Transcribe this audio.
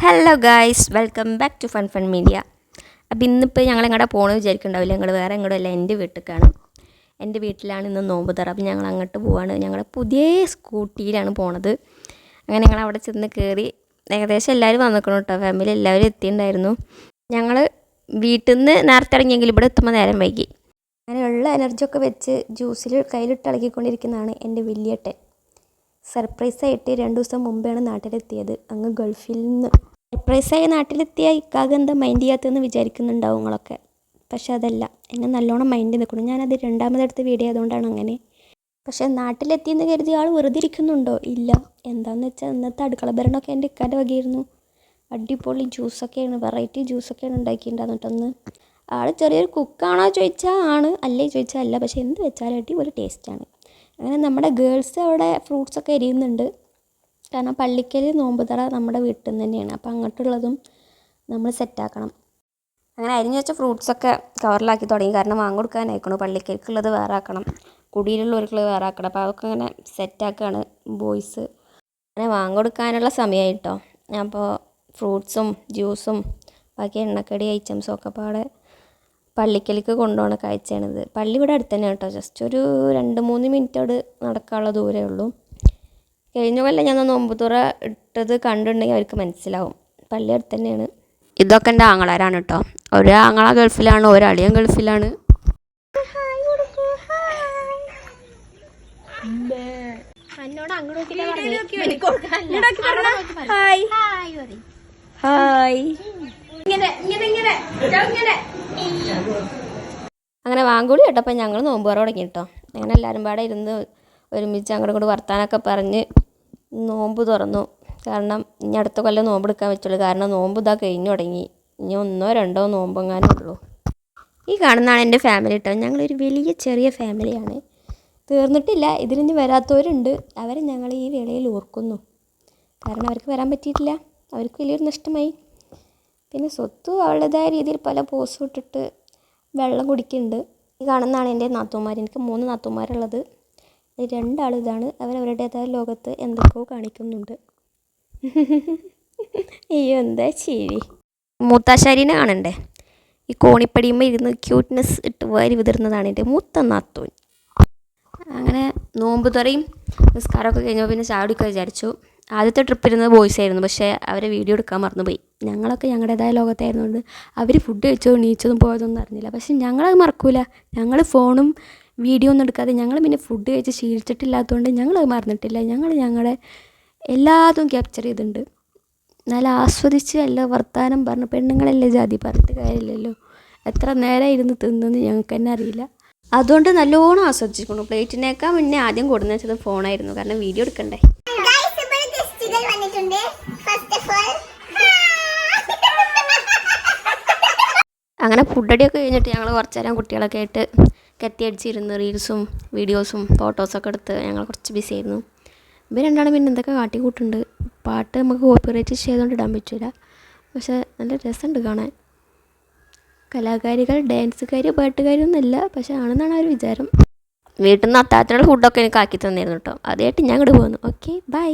Hello guys, welcome back to Fun Media. അപ്പോൾ ഇന്നിപ്പോൾ ഞങ്ങൾ എങ്ങോട്ടാ പോകണമെന്ന് വിചാരിക്കുന്നുണ്ടാവില്ല. ഞങ്ങൾ വേറെ എങ്ങോട്ടല്ല, എൻ്റെ വീട്ടിലേക്കാണ്. എൻ്റെ വീട്ടിലാണ് ഇന്ന് നോമ്പ് തുറ. അപ്പോൾ ഞങ്ങൾ അങ്ങോട്ട് പോവാണ്. ഞങ്ങളുടെ പുതിയ സ്കൂട്ടിയിലാണ് പോണത്. അങ്ങനെ ഞങ്ങൾ അവിടെ ചെന്ന് കയറി. ഏകദേശം എല്ലാവരും വന്നിക്കണം കേട്ടോ, ഫാമിലി എല്ലാവരും എത്തിയിട്ടുണ്ടായിരുന്നു. ഞങ്ങൾ വീട്ടിൽ നിന്ന് നേരത്തെ ഇറങ്ങിയെങ്കിൽ ഇവിടെ എത്തുമ്പോൾ നേരം വൈകി. അങ്ങനെയുള്ള എനർജിയൊക്കെ വെച്ച് ജ്യൂസിൽ കയ്യിലിട്ട് ഇളകിക്കൊണ്ടിരിക്കുന്നതാണ് എൻ്റെ വലിയേട്ടൻ. സർപ്രൈസായിട്ട് 2 ദിവസം മുമ്പാണ് നാട്ടിലെത്തിയത്, അങ്ങ് ഗൾഫിൽ നിന്ന്. സർപ്രൈസായി നാട്ടിലെത്തിയ ഇക്കാകെ എന്താ മൈൻഡ് ചെയ്യാത്തതെന്ന് വിചാരിക്കുന്നുണ്ടാവും നിങ്ങളൊക്കെ. പക്ഷെ അതല്ല, എന്നെ നല്ലോണം മൈൻഡ് നിൽക്കണം. ഞാനത് രണ്ടാമതെടുത്ത വീഡിയോ ആയതുകൊണ്ടാണ് അങ്ങനെ. പക്ഷേ നാട്ടിലെത്തിയെന്ന് കരുതി ആൾ വെറുതെ ഇരിക്കുന്നുണ്ടോ? ഇല്ല. എന്താണെന്ന് വെച്ചാൽ ഇന്നത്തെ അടുക്കള ഭരണമൊക്കെ എൻ്റെ ഇക്കാൻ്റെ വകയായിരുന്നു. അടിപൊളി ജ്യൂസൊക്കെയാണ്, വെറൈറ്റി ജ്യൂസൊക്കെയാണ് ഉണ്ടാക്കിയിട്ടുണ്ടാകുന്നതൊന്ന്. ആൾ ചെറിയൊരു കുക്കാണോ ചോദിച്ചാൽ ആണ്, അല്ലേ ചോദിച്ചാൽ അല്ല. പക്ഷേ എന്ത് വെച്ചാലും അടിപൊളി ടേസ്റ്റാണ്. അങ്ങനെ നമ്മുടെ ഗേൾസ് അവിടെ ഫ്രൂട്ട്സൊക്കെ എരിയുന്നുണ്ട്. കാരണം പള്ളിക്കൽ നോമ്പ് തറ നമ്മുടെ വീട്ടിൽ നിന്ന് തന്നെയാണ്. അപ്പോൾ അങ്ങോട്ടുള്ളതും നമ്മൾ സെറ്റാക്കണം. അങ്ങനെ അരിഞ്ഞു വെച്ച ഫ്രൂട്ട്സൊക്കെ കവറിലാക്കി തുടങ്ങി. കാരണം വാങ്ങിക്കൊടുക്കാനായിക്കണം. പള്ളിക്കേക്കുള്ളത് വേറെ ആക്കണം, കുടിയിലുള്ളവർക്കുള്ളത് വേറെ ആക്കണം. അപ്പോൾ അതൊക്കെ അങ്ങനെ സെറ്റാക്കുകയാണ് ബോയ്സ്. അങ്ങനെ വാങ്ങിക്കൊടുക്കാനുള്ള സമയമായി കേട്ടോ. അപ്പോൾ ഫ്രൂട്ട്സും ജ്യൂസും ബാക്കി എണ്ണക്കടി ഐറ്റംസും ഒക്കെ പാടെ പള്ളിക്കലേക്ക് കൊണ്ടുപോകണ കാഴ്ചയാണിത്. പള്ളി ഇവിടെ അടുത്ത് തന്നെയാണ് കേട്ടോ. ജസ്റ്റ് ഒരു 2-3 മിനിറ്റോട് നടക്കാനുള്ള ദൂരമേ ഉള്ളൂ. കഴിഞ്ഞ കൊല്ലം ഞാൻ നോമ്പ് തുറ ഇട്ടത് കണ്ടിട്ടുണ്ടെങ്കിൽ അവർക്ക് മനസ്സിലാവും. പള്ളി അടുത്ത് തന്നെയാണ്. ഇതൊക്കെ എൻ്റെ ആങ്ങളാരാണ് കേട്ടോ. ഒരു ആങ്ങള ഗൾഫിലാണ്, ഒരളിയൻ ഗൾഫിലാണ്. അങ്ങനെ വാങ്കൂടി കേട്ടപ്പോൾ ഞങ്ങൾ നോമ്പ് തുറ തുടങ്ങി കേട്ടോ. അങ്ങനെ എല്ലാവരും പാടെ ഇരുന്ന് ഒരുമിച്ച് അങ്ങോട്ട് കൂടി വർത്താനൊക്കെ പറഞ്ഞ് നോമ്പ് തുറന്നു. കാരണം ഇനി അടുത്ത കൊല്ലം നോമ്പ് എടുക്കാൻ പറ്റുള്ളൂ. കാരണം നോമ്പ് ഇതാ കഴിഞ്ഞു തുടങ്ങി. ഇനി 1-2 നോമ്പെങ്ങാനും ഉള്ളൂ. ഈ കാണുന്നതാണ് എൻ്റെ ഫാമിലി കേട്ടോ. ഞങ്ങളൊരു വലിയ ചെറിയ ഫാമിലിയാണ്. തീർന്നിട്ടില്ല, ഇതിലിനി വരാത്തവരുണ്ട്. അവരെ ഞങ്ങൾ ഈ വേളയിൽ ഓർക്കുന്നു. കാരണം അവർക്ക് വരാൻ പറ്റിയിട്ടില്ല. അവർക്ക് വലിയൊരു നഷ്ടമായി. പിന്നെ സ്വത്ത് അവളുടേതായ രീതിയിൽ പല പോസും ഇട്ടിട്ട് വെള്ളം കുടിക്കുന്നുണ്ട്. ഈ കാണുന്നതാണ് എൻ്റെ നാത്തൂന്മാർ. എനിക്ക് 3 നാത്തൂന്മാരുള്ളത്. 2 ആൾ ഇതാണ്. അവരവരുടേതായ ലോകത്ത് എന്തൊക്കെയോ കാണിക്കുന്നുണ്ട്. അയ്യോ എന്താ ശരി. മൂത്താശാരീനെ കാണണ്ടേ? ഈ കോണിപ്പടിയുമ്പോൾ ഇരുന്ന് ക്യൂട്ട്നെസ് ഇട്ട് വാരി വിതിർന്നതാണ് എൻ്റെ മൂത്ത നാത്തൂൻ. അങ്ങനെ നോമ്പ് തുറയും നിസ്കാരമൊക്കെ കഴിഞ്ഞപ്പോൾ പിന്നെ ചായ കുടിക്കാൻ വിചാരിച്ചു. ആദ്യത്തെ ട്രിപ്പ് ഇരുന്നത് ബോയ്സ് ആയിരുന്നു. പക്ഷേ അവരെ വീഡിയോ എടുക്കാൻ മറന്നുപോയി. ഞങ്ങളൊക്കെ ഞങ്ങളുടേതായ ലോകത്തായിരുന്നുകൊണ്ട് അവർ ഫുഡ് കഴിച്ചോ എണീച്ചതും പോയതൊന്നും അറിഞ്ഞില്ല. പക്ഷേ ഞങ്ങളത് മറക്കൂല. ഞങ്ങൾ ഫോണും വീഡിയോ ഒന്നും എടുക്കാതെ ഞങ്ങൾ പിന്നെ ഫുഡ് കഴിച്ച് ശീലിച്ചിട്ടില്ലാത്തതുകൊണ്ട് ഞങ്ങളത് മറന്നിട്ടില്ല. ഞങ്ങളുടെ എല്ലാതും ക്യാപ്ചർ ചെയ്തിട്ടുണ്ട്. നല്ല ആസ്വദിച്ച് നല്ല വർത്താനം പറഞ്ഞ്, പെണ്ണുങ്ങളല്ലേ ജാതി പറഞ്ഞിട്ട് കാര്യമില്ലല്ലോ. എത്ര നേരം ഇരുന്ന് തിന്നെന്ന് ഞങ്ങൾക്ക് തന്നെ അറിയില്ല. അതുകൊണ്ട് നല്ലോണം ആസ്വദിച്ചിരിക്കുന്നു. പ്ലേറ്റിനേക്കാൾ മുന്നേ ആദ്യം കൊടുന്ന് വെച്ചത് ഫോണായിരുന്നു. കാരണം വീഡിയോ എടുക്കണ്ടേ. അങ്ങനെ ഫുഡടിയൊക്കെ കഴിഞ്ഞിട്ട് ഞങ്ങൾ കുറച്ച് നേരം കുട്ടികളൊക്കെ ആയിട്ട് കത്തിയടിച്ചിരുന്നു. റീൽസും വീഡിയോസും ഫോട്ടോസൊക്കെ എടുത്ത് ഞങ്ങൾ കുറച്ച് ബിസി ആയിരുന്നു. ഇവർ രണ്ടാളും പിന്നെ എന്തൊക്കെ കാട്ടിക്കൂട്ടുണ്ട്. പാട്ട് നമുക്ക് കോപ്പിറൈറ്റ് ചെയ്തുകൊണ്ട് ഇടാൻ പറ്റില്ല. പക്ഷേ നല്ല രസമുണ്ട് കാണാൻ. കലാകാരികൾ, ഡാൻസുകാർ, പാട്ടുകാരൊന്നുമല്ല, പക്ഷെ ആണെന്നാണ് ആ ഒരു വിചാരം. വീട്ടിൽ നിന്ന് അത്താഴത്തിനുള്ള ഫുഡൊക്കെ എനിക്ക് ആക്കി തന്നിരുന്നു കേട്ടോ. അതായിട്ട് ഞാൻ ഇങ്ങോട്ട് പോകുന്നു. Okay, by.